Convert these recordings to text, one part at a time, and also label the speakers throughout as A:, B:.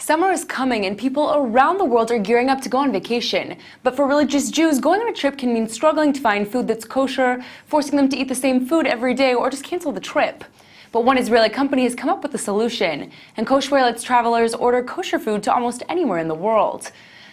A: Summer is coming and people around the world are gearing up to go on vacation. But for religious Jews, going on a trip can mean struggling to find food that's kosher, forcing them to eat the same food every day, or just cancel the trip. But one Israeli company has come up with a solution, and KOSHWHERE lets travelers order kosher food to almost anywhere in the world.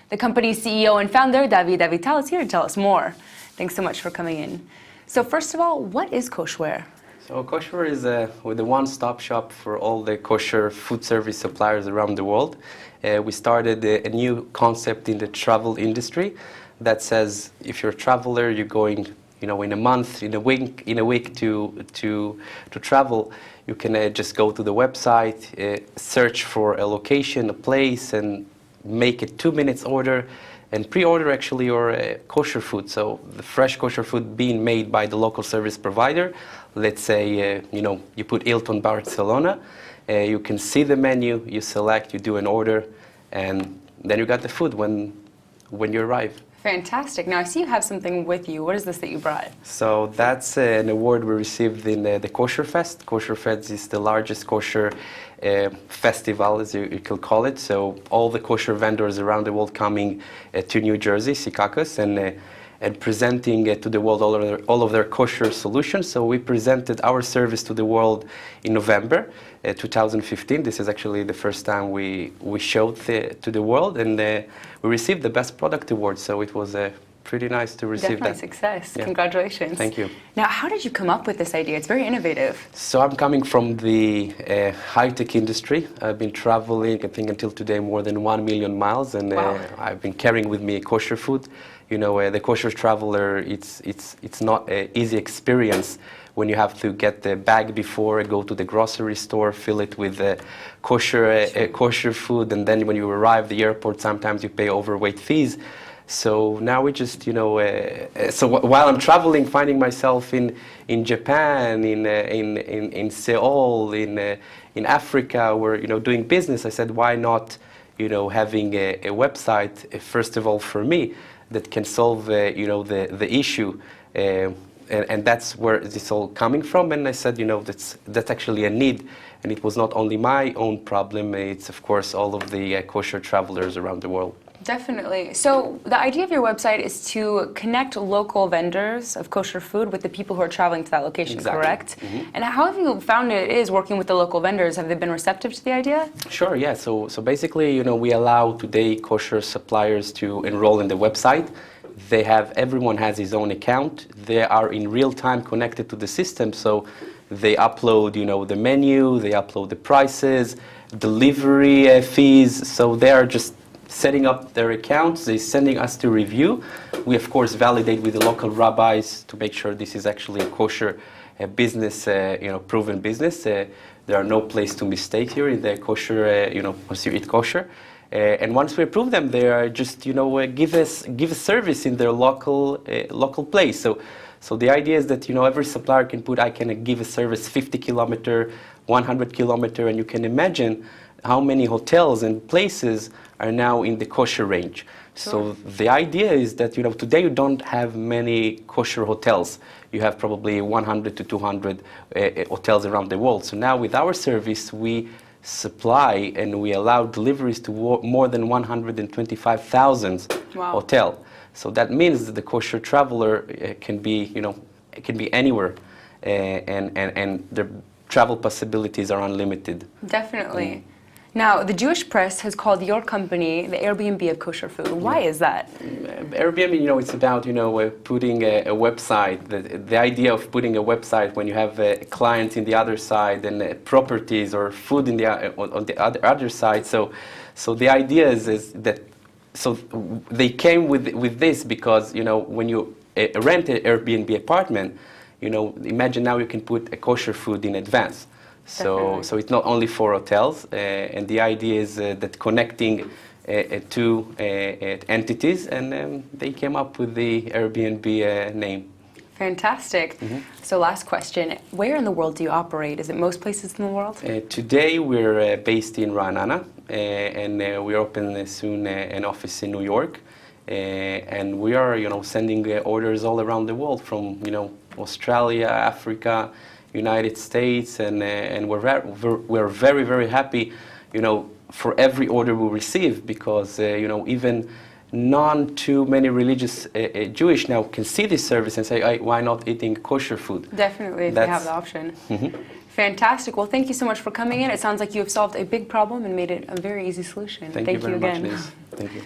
A: The company's CEO and founder, Avital, is here to tell us more. Thanks so much for coming in. So first of all, what is KOSHWHERE?
B: So KOSHWHERE is the one-stop shop for all the kosher food service suppliers around the world. We started a new concept in the travel industry that says if you're a traveler, you're going, in a month, in a week to travel, you can just go to the website, search for a location, a place, and make a 2 minutes order. And pre-order actually your kosher food, so the fresh kosher food being made by the local service provider. Let's say, you put Hilton Barcelona, you can see the menu, you select, you do an order, and then you got the food when you arrive.
A: Fantastic. Now I see you have something with you. What is this that you brought?
B: So that's an award we received in the Kosher Fest. Kosher Fest is the largest kosher festival, as you could call it. So all the kosher vendors around the world coming to New Jersey, Secaucus, and presenting to the world all of their kosher solutions. So we presented our service to the world in November 2015. This is actually the first time we showed to the world, and we received the Best Product Award. So it was pretty nice to receive
A: Definitely
B: that.
A: Success.
B: Yeah.
A: Congratulations.
B: Thank you.
A: Now, how did you come up with this idea? It's very innovative.
B: So I'm coming from the high-tech industry. I've been traveling, I think until today, more than 1 million miles, and
A: wow.
B: I've been carrying with me kosher food. The kosher traveler, it's not an easy experience when you have to get the bag before, go to the grocery store, fill it with kosher food, and then when you arrive at the airport, sometimes you pay overweight fees. So now we just, while I'm traveling, finding myself in Japan, in Seoul, in Africa, where doing business, I said, why not, having a website, first of all for me, that can solve, the issue, and that's where this all coming from. And I said, that's actually a need, and it was not only my own problem. It's of course all of the kosher travelers around the world.
A: Definitely. So the idea of your website is to connect local vendors of kosher food with the people who are traveling to that location,
B: exactly.
A: Correct?
B: Mm-hmm.
A: And how have you found it is working with the local vendors? Have they been receptive to the idea?
B: Sure, yeah. So basically, we allow today kosher suppliers to enroll in the website. Everyone has his own account. They are in real time connected to the system. So they upload, the menu, they upload the prices, delivery fees. So they are just setting up their accounts, they're sending us to review. We of course validate with the local rabbis to make sure this is actually a kosher business, proven business. There are no place to mistake here in the kosher, once you eat kosher. And once we approve them, they are just, give a service in their local place. So the idea is that, every supplier can put, I can give a service 50 kilometer, 100 kilometer, and you can imagine how many hotels and places are now in the kosher range. Sure. So the idea is that, today you don't have many kosher hotels. You have probably 100 to 200 hotels around the world. So now with our service, we supply and we allow deliveries to more than 125,000
A: wow.
B: hotels. So that means that the kosher traveler can be, anywhere, and their travel possibilities are unlimited.
A: Definitely. Now, the Jewish press has called your company the Airbnb of kosher food. Why is that?
B: Airbnb, it's about, putting a website. The idea of putting a website when you have clients in the other side and properties or food on the other side. So the idea is that, so they came with this because, when you rent an Airbnb apartment, imagine now you can put a kosher food in advance. So it's not only for hotels, and the idea is that connecting two entities, and they came up with the Airbnb name.
A: Fantastic. Mm-hmm. So last question, where in the world do you operate? Is it most places in the world?
B: Today we're based in Ra'anana, and we open soon an office in New York, and we are sending orders all around the world from Australia, Africa, United States, and we're very, very happy, for every order we receive, because even non too many religious Jewish now can see this service and say, hey, why not eating kosher food?
A: Definitely, if they have the option. Fantastic. Well, thank you so much for coming in. It sounds like you have solved a big problem and made it a very easy solution.
B: Thank you very
A: again.
B: much, Liz. Thank you.